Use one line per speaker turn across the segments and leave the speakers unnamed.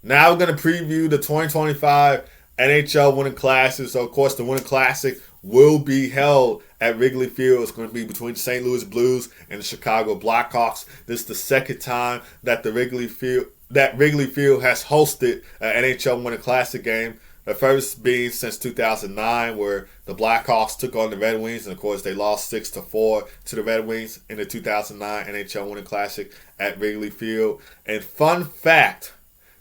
Now we're going to preview the 2025 NHL Winter Classic. So, of course, the Winter Classic will be held at Wrigley Field. It's going to be between the St. Louis Blues and the Chicago Blackhawks. This is the second time that Wrigley Field has hosted an NHL Winter Classic game. The first being since 2009, where the Blackhawks took on the Red Wings, and of course they lost 6-4 to the Red Wings in the 2009 NHL Winter Classic at Wrigley Field. And fun fact,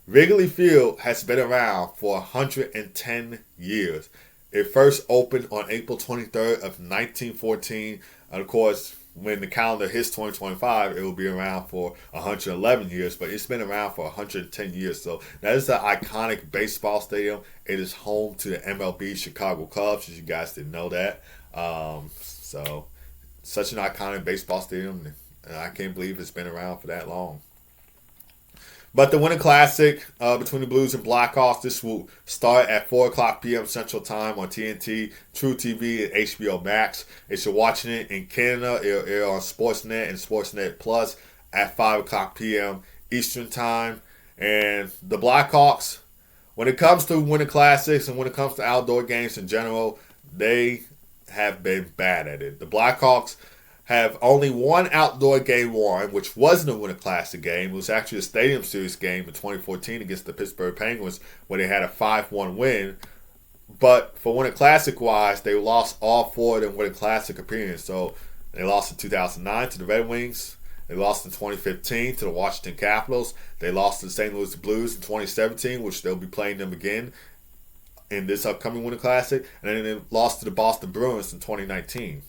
Wrigley Field has been around for 110 years. It first opened on April 23rd of 1914. And of course, when the calendar hits 2025, it will be around for 111 years. But it's been around for 110 years. So that is an iconic baseball stadium. It is home to the MLB Chicago Cubs, as you guys didn't know that. So such an iconic baseball stadium. And I can't believe it's been around for that long. But the Winter Classic between the Blues and Blackhawks, this will start at 4 o'clock p.m. Central Time on TNT, True TV, and HBO Max. If you're watching it in Canada, it'll air on Sportsnet and Sportsnet Plus at 5 o'clock p.m. Eastern Time. And the Blackhawks, when it comes to Winter Classics and when it comes to outdoor games in general, they have been bad at it. The Blackhawks have only one outdoor game won, which wasn't a Winter Classic game. It was actually a Stadium Series game in 2014 against the Pittsburgh Penguins, where they had a 5-1 win. But for Winter Classic-wise, they lost all four of them Winter Classic appearances. So they lost in 2009 to the Red Wings. They lost in 2015 to the Washington Capitals. They lost to the St. Louis Blues in 2017, which they'll be playing them again in this upcoming Winter Classic. And then they lost to the Boston Bruins in 2019.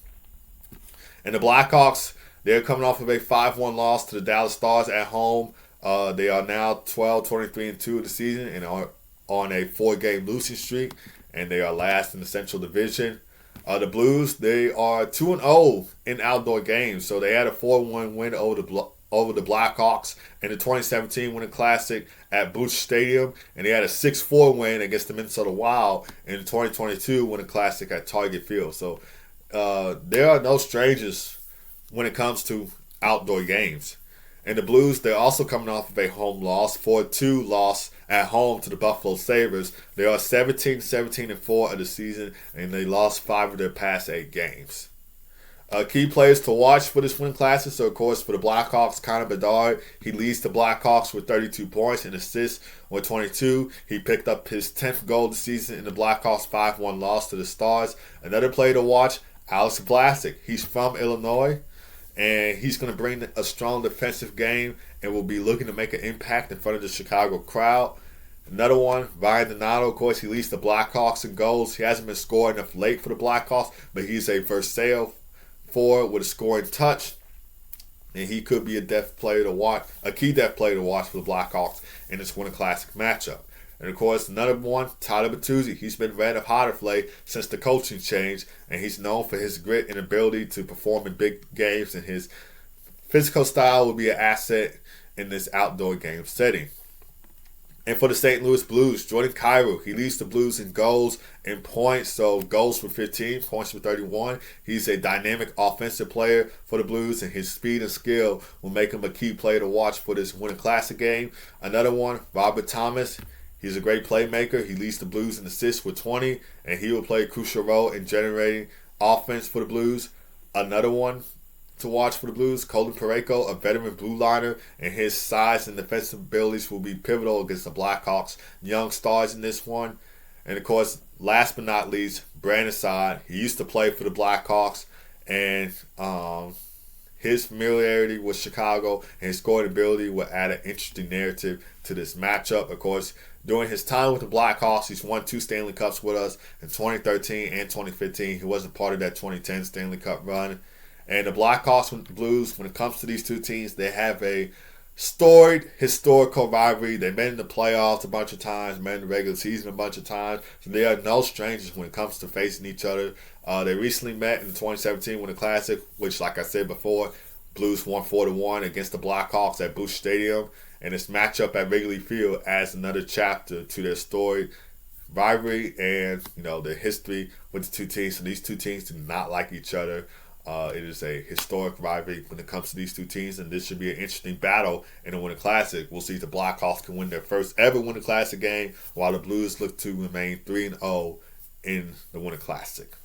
And the Blackhawks, they're coming off of a 5-1 loss to the Dallas Stars at home. They are now 12-23-2 of the season and are on a 4-game losing streak. And they are last in the Central Division. The Blues, they are 2-0 in outdoor games. So they had a 4-1 win over the Blackhawks in the 2017 Winter Classic at Busch Stadium. And they had a 6-4 win against the Minnesota Wild in the 2022 Winter Classic at Target Field. So there are no strangers when it comes to outdoor games. And the Blues, they're also coming off of a home loss, 4-2 loss at home to the Buffalo Sabres. They are 17-17-4 of the season, and they lost 5 of their past 8 games. Key players to watch for this Winter Classic. So, of course, for the Blackhawks, Connor Bedard, he leads the Blackhawks with 32 points and assists with 22. He picked up his 10th goal of the season in the Blackhawks' 5-1 loss to the Stars. Another player to watch, Alex Vlasic. He's from Illinois, and he's going to bring a strong defensive game and will be looking to make an impact in front of the Chicago crowd. Another one, Ryan Donato, of course, he leads the Blackhawks in goals. He hasn't been scoring enough late for the Blackhawks, but he's a versatile forward with a scoring touch, and he could be a key depth player to watch for the Blackhawks in this Winter Classic matchup. And of course, another one, Tyler Bertuzzi. He's been red hot of late since the coaching change, and he's known for his grit and ability to perform in big games, and his physical style will be an asset in this outdoor game setting. And for the St. Louis Blues, Jordan Kyrou, he leads the Blues in goals and points. So goals for 15, points for 31. He's a dynamic offensive player for the Blues, and his speed and skill will make him a key player to watch for this Winter Classic game. Another one, Robert Thomas. He's a great playmaker. He leads the Blues in assists with 20, and he will play a crucial role in generating offense for the Blues. Another one to watch for the Blues, Colin Parayko, a veteran blue liner, and his size and defensive abilities will be pivotal against the Blackhawks' young stars in this one. And of course, last but not least, Brandon Saad. He used to play for the Blackhawks, and his familiarity with Chicago and his scoring ability will add an interesting narrative to this matchup. Of course, during his time with the Blackhawks, he's won 2 Stanley Cups with us in 2013 and 2015. He wasn't part of that 2010 Stanley Cup run. And the Blackhawks and the Blues, when it comes to these two teams, they have a storied, historical rivalry. They've been in the playoffs a bunch of times, been in the regular season a bunch of times. So they are no strangers when it comes to facing each other. They recently met in the 2017 Winter Classic, which, like I said before, Blues won 4-1 against the Blackhawks at Busch Stadium. And this matchup at Wrigley Field adds another chapter to their storied rivalry and, their history with the two teams. So these two teams do not like each other. It is a historic rivalry when it comes to these two teams, and this should be an interesting battle in the Winter Classic. We'll see if the Blackhawks can win their first ever Winter Classic game, while the Blues look to remain 3-0 in the Winter Classic.